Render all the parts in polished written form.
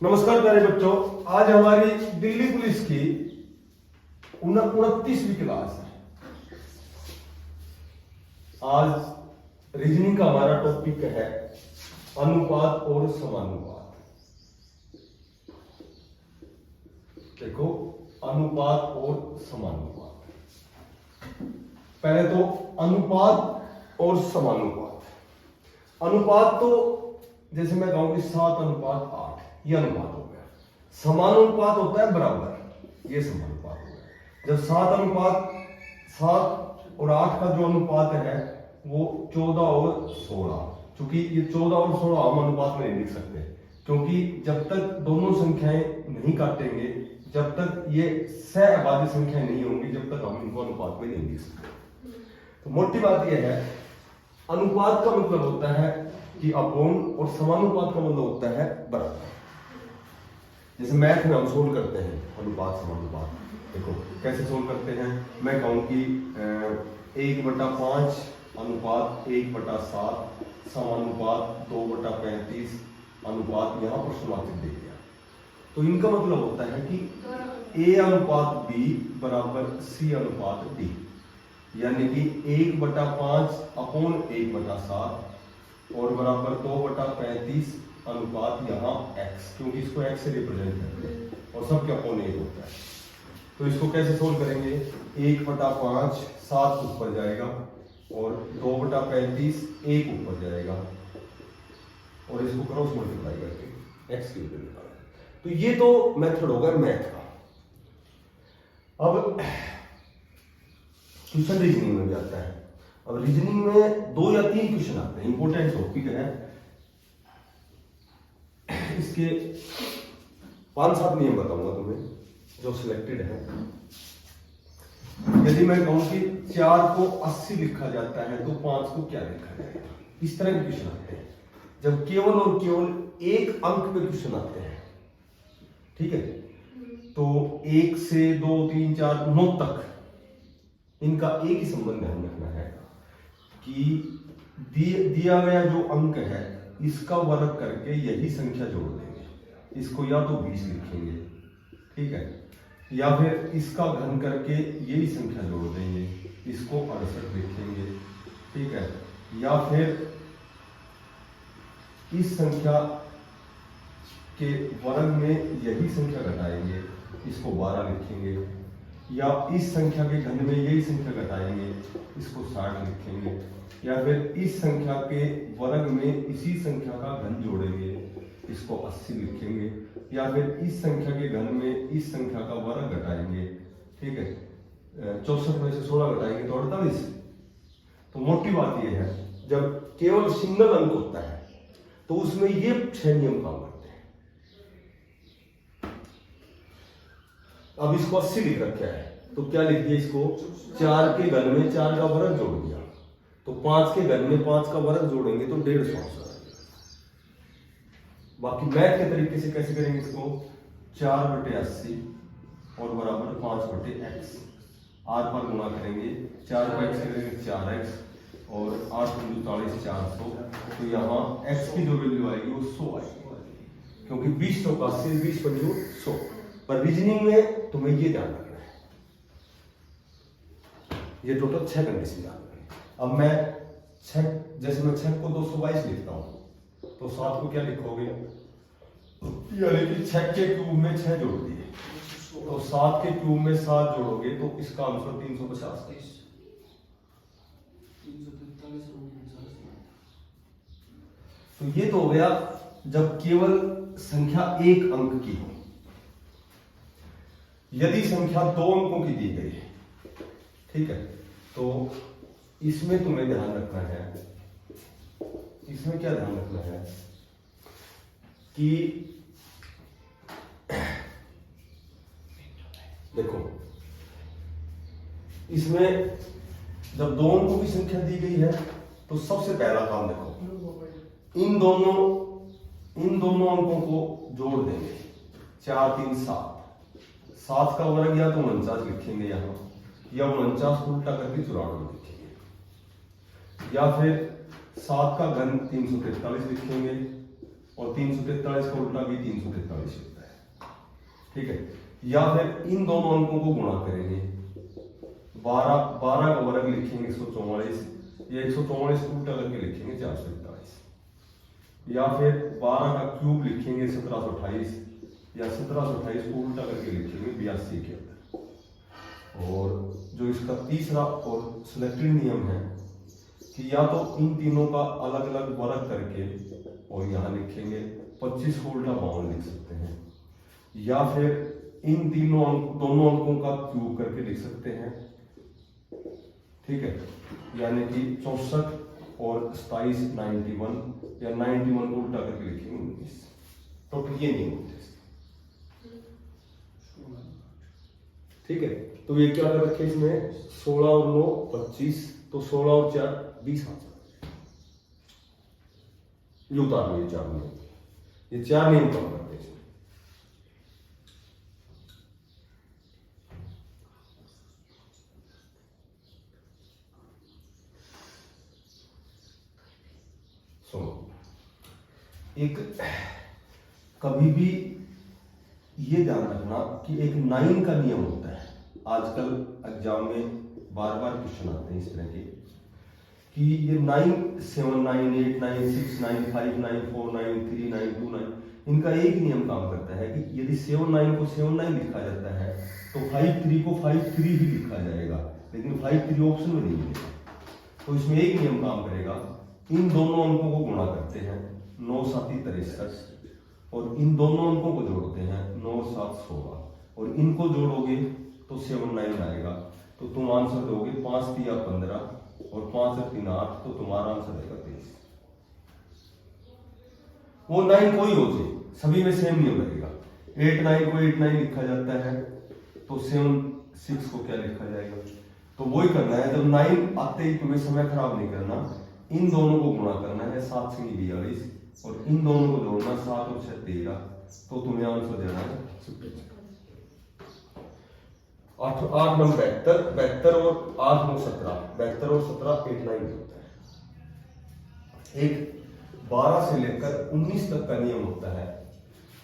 नमस्कार प्यारे बच्चों, आज हमारी दिल्ली पुलिस की 29वीं क्लास है। आज रीजनिंग का हमारा टॉपिक है अनुपात और समानुपात। देखो, अनुपात और समानुपात। पहले तो अनुपात और समानुपात। अनुपात तो जैसे मैं कहूं कि 7:8 ये अनुपात हो गया। समानुपात होता है बराबर, ये समानुपात हो गया। जब 7 और 8 का जो अनुपात है वो 14 और 16, क्योंकि ये 14 और 16 हम अनुपात में नहीं लिख सकते, क्योंकि जब तक दोनों संख्याएं नहीं काटेंगे, जब तक ये सहअभाज्य संख्याएं नहीं होंगी, जब तक हम इनको अनुपात में नहीं लिख सकते। तो मोटी बात यह है, अनुपात का मतलब होता है कि अपोन, और समानुपात का मतलब होता है बराबर। जैसे मैथ में हम सोल्व करते हैं अनुपात समानुपात, देखो कैसे सोल्व करते हैं। मैं कहूं कि 1/5 अनुपात 1/7 समानुपात 2/35 अनुपात, यहाँ पर समाचित दे दिया। तो इनका मतलब होता है कि A अनुपात B बराबर C अनुपात D, यानी कि 1/5 अपोन 1/7 और बराबर 2/35 अनुपात यहाँ x, क्योंकि इसको x से रिप्रेजेंट करते हैं और सब क्या अपोन 1 होता है। तो इसको कैसे सोल्व करेंगे, 1/5 7 ऊपर जाएगा और 2/35 1 ऊपर जाएगा और इसको क्रॉस मल्टीप्लाई करके x की वैल्यू निकालेंगे। तो ये तो मेथड होगा मैथ का। अब क्वेश्चन रीजनिंग में जाता है। अब रीजनिंग में 2 या 3 क्वेश्चन आते हैं, इंपॉर्टेंट टॉपिक है। इसके 5-7 नियम बताऊंगा तुम्हें जो सिलेक्टेड है। यदि मैं कहूं कि 4 को 80 लिखा जाता है तो 5 को क्या लिखा जाएगा, इस तरह के क्वेश्चन आते हैं। जब केवल और केवल एक अंक पे क्वेश्चन आते हैं, ठीक है, तो 1 से 2 3 4 9 तक इनका एक ही संबंध ध्यान रखना है कि दिया गया जो अंक है इसका वर्ग करके यही संख्या जोड़ देंगे। इसको या तो 20 लिखेंगे, ठीक है, या फिर इसका घन करके यही संख्या जोड़ देंगे, इसको 68 लिखेंगे, ठीक है, या फिर इस संख्या के वर्ग में यही संख्या घटाएंगे, इसको 12 लिखेंगे, या इस संख्या के घन में यही संख्या घटाएंगे, इसको 60 लिखेंगे, या फिर इस संख्या के वर्ग में इसी संख्या का घन जोड़ेंगे, इसको 80 लिखेंगे, या फिर इस संख्या के घन में इस संख्या का वर्ग घटाएंगे, ठीक है, 64 में से 16 घटाएंगे तो 48। तो मोटी बात यह है, जब केवल सिंगल अंक होता है तो उसमें ये 6 नियम काम करते हैं। अब इसको 80 लिख रखा है तो क्या लिख दिया, इसको 4 के घन में 4 का वर्ग जोड़ दिया, तो 5 के घन में 5 का वर्ग जोड़ेंगे तो 150। बाकी मैथ के तरीके से कैसे करेंगे, इसको 4/80 और बराबर 5/x, आर पर गुणा करेंगे, 4 पर x करेंगे 4x और 8 × 40 400। तो यहाँ x की जो वैल्यू आएगी वो 100 आएगी, क्योंकि 20 चौका 80, 20 पंजू 100। पर रीजनिंग में तुम्हें ये ध्यान रखना है, ये टोटल 6 कंडीशन ध्यान रखना। अब मैं 6, जैसे मैं 6 को 222 लिखता हूं तो 7 को क्या लिखोगे, यानी कि 6 के क्यूब में 6 जोड़ दिए, तो 7 के क्यूब में 7 जोड़ोगे तो इसका आंसर 350। तो ये तो हो गया जब केवल संख्या एक अंक की हो। यदि संख्या 2 अंकों की दी गई है, ठीक है, तो इसमें तुम्हें ध्यान रखना है, इसमें क्या ध्यान रखना है कि देखो, इसमें जब 2 अंकों की संख्या दी गई है तो सबसे पहला काम देखो, इन दोनों अंकों को जोड़ देंगे। 4 3 7, 7 का वर्ग या तो 49 लिखेंगे यहाँ, या 49 उल्टा करके 94 लिखेंगे, या फिर 7 का घन 343 लिखेंगे, और 343 का उल्टा भी 343 होता है। ठीक है, या फिर इन दोनों अंकों को गुणा करेंगे, 12 का वर्ग लिखेंगे 144, या 144 को उल्टा करके लिखेंगे 441, या फिर 12 का क्यूब लिखेंगे 1728, या 1728 को उल्टा करके लिखेंगे 8271। और जो इसका तीसरा और सिलेक्टेड नियम है कि या तो इन तीनों का अलग अलग वर्ग करके और यहाँ लिखेंगे 25 को उल्टा 52 लिख सकते हैं, या फिर इन दोनों अंकों का क्यूब करके लिख सकते हैं। ठीक है, यानी कि 64 और 27 91, या 91 को उल्टा करके लिखेंगे 19। तो ये नहीं होते। ठीक है, तो ये क्या कर रखे इसमें 16 और 9 25, तो 16 और 4 20 आ जाए। ये उतार लो, ये 4 नियम, ये 4 नियम काम करते हैं। एक कभी भी ये ध्यान रखना कि एक 9 का नियम होता है। आजकल एग्जाम में बार बार क्वेश्चन आते हैं इस तरह के कि ये 9 7 9 8 9 6 9 5 9 4 9 3 9 2 9, इनका एक नियम काम करता है कि यदि 7 9 को 7 9 लिखा जाता है तो 5 3 को 5 3 ही लिखा जाएगा, लेकिन 5 3 ऑप्शन में नहीं मिलेगा। तो इसमें एक नियम काम करेगा, इन दोनों अंकों को गुणा करते हैं 9 7 63, और इन दोनों अंकों को जोड़ते हैं 9 7 16, और इनको जोड़ोगे तो 7 9 आएगा। तो तुम आंसर दोगे 5 3 15 और 5 3 8, तो तुम्हारा आंसर आएगा 23। वो 9 कोई हो जाए, सभी में सेम नियम लगेगा। 8 9 को 8 9 लिखा जाता है, तो 7 6 को क्या लिखा जाएगा। तो वही करना है, जब 9 आते ही तुम्हें समय खराब नहीं करना, इन दोनों को गुणा करना है 7 से 42, और इन दोनों को जोड़ना 7 और 6 13, तो तुम्हें आंसर देना है 8 8 9 72 और 8 9 17, 72 और 17 89 होता है। एक 12 से लेकर 19 तक का नियम होता है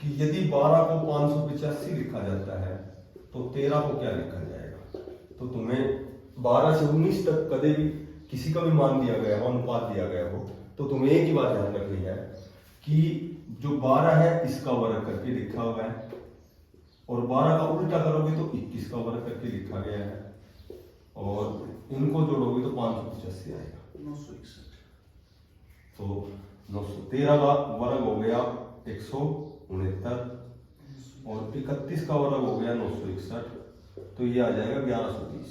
कि यदि 12 को 585 लिखा जाता है तो 13 को क्या लिखा जाएगा। तो तुम्हें 12 से 19 तक कभी भी किसी का भी मान दिया गया हो, अनुपात दिया गया हो, तो तुम्हें एक ही बात ध्यान रखनी है कि जो 12 है इसका वर्ग करके लिखा हुआ है, और 12 का उल्टा करोगे तो 21 का वर्ग करके लिखा गया है, और इनको जोड़ोगे तो 585 आएगा 961। तो 913 का वर्ग हो गया 169, और 31 का वर्ग हो गया 961, तो ये आ जाएगा 1130।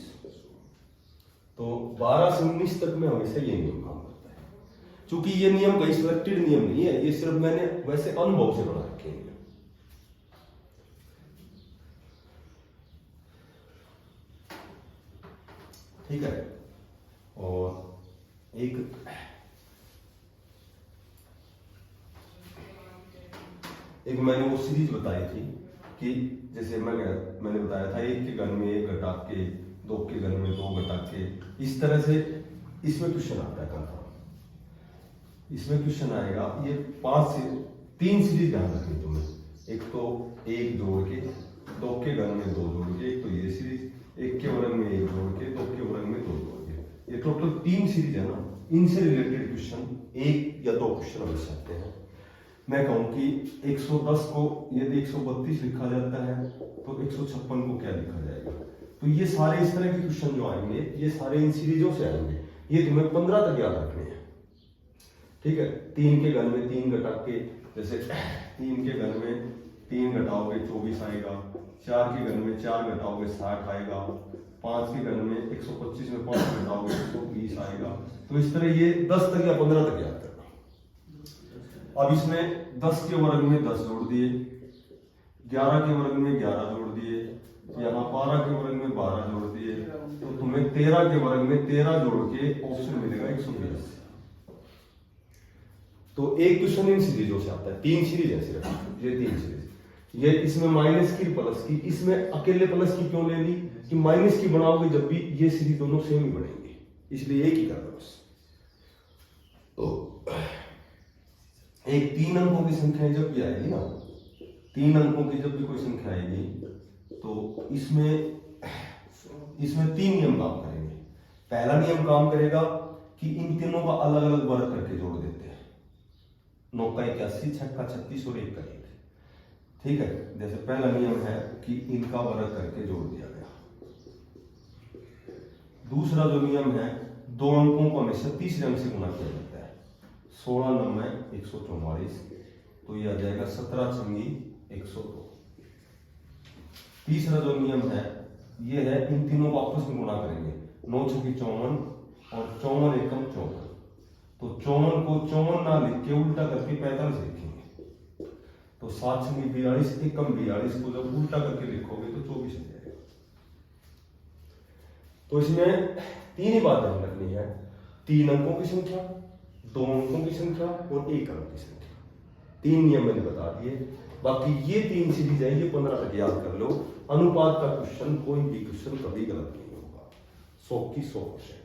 तो 12 से 19 तक में हमेशा ये नियम काम करता है। चूंकि ये नियम कहीं सिलेक्टेड नियम नहीं है, ये सिर्फ मैंने वैसे अनुभव से बना रखे हैं। ठीक है, और एक मैंने वो सीरीज बताई थी कि जैसे मैंने बताया था 1 के घन में 1 घटा के, 2 के घन में 2 घटा के, इस तरह से इसमें क्वेश्चन आता है कंफर्म। इसमें क्वेश्चन आएगा, ये 5 से 3 सीरीज ध्यान रखनी तुम्हें। एक तो 1 जोड़ के, 2 के घन में 2 जोड़ के, एक तो ये सीरीज, 1 के वर्ग में 1 जोड़ के, 2 के वर्ग में 2 जोड़ के, ये टोटल 3 सीरीज है ना। इनसे रिलेटेड क्वेश्चन 1 या 2 क्वेश्चन हो सकते हैं। मैं कहूं कि 110 को यदि 132 लिखा जाता है तो 156 को क्या लिखा जाएगा। तो ये सारे इस तरह के क्वेश्चन जो आएंगे, ये सारे इन सीरीजों से आएंगे। ये तुम्हें 15 तक याद रखने हैं। ठीक है, 3 के घन में 3 घटा के, जैसे 3 के घन में 3 घटाओगे 24 आएगा, 4 के घन में 4 घटाओगे 60 आएगा, 5 के घन में 125 में 5 घटाओगे 120 आएगा। तो इस तरह ये 10 तक या 15 तक याद करना। अब इसमें 10 के वर्ग में 10 जोड़ दिए, 11 के वर्ग में 11 जोड़ दिए, यहाँ 12 के वर्ग में 12 जोड़ दिए, तो तुम्हें 13 के वर्ग में 13 जोड़ के ऑप्शन मिलेगा 182। तो एक क्वेश्चन इन सीरीजों से आता है। 3 सीरीज है सिर्फ, ये 3 सीरीज। ये इसमें माइनस की प्लस की, इसमें अकेले प्लस की क्यों ले ली कि माइनस की बनाओगे जब भी ये सीरीज दोनों सेम ही बनेंगे, इसलिए एक ही करना बस। तो एक 3 अंकों की संख्या जब भी आएगी ना, 3 अंकों की जब भी कोई संख्या आएगी तो इसमें 3 नियम काम करेंगे। पहला नियम काम करेगा कि इन तीनों का अलग अलग वर्ग करके जोड़ देते हैं। 9 का 81, 6 का 36 और 1 का 1। ठीक है, जैसे पहला नियम है कि इनका वर्ग करके जोड़ दिया गया। दूसरा जो नियम है, 2 अंकों को हमेशा तीसरे अंक से गुणा किया जाता है। 16 9 144, तो ये आ जाएगा 17 छंगी 102। तीसरा जो नियम है ये है, इन तीनों को आपस में गुणा करेंगे। 9 छक्की 54 और 54 एकम 54। तो 54 को 54 ना लिख के उल्टा करके 45 लिखेंगे। तो 7 छक्की 42 एकम 42 को जब उल्टा करके लिखोगे तो 24 हो जाएगा। तो इसमें 3 ही बात ध्यान रखनी है, 3 अंकों की संख्या, 2 अंकों की संख्या और 1 अंक की संख्या। 3 नियम मैंने बता दिए। बाकी ये 3 सीरीज है, ये 15 तक याद कर लो। अनुपात का क्वेश्चन, कोई भी क्वेश्चन कभी गलत नहीं होगा, 100 की 100%।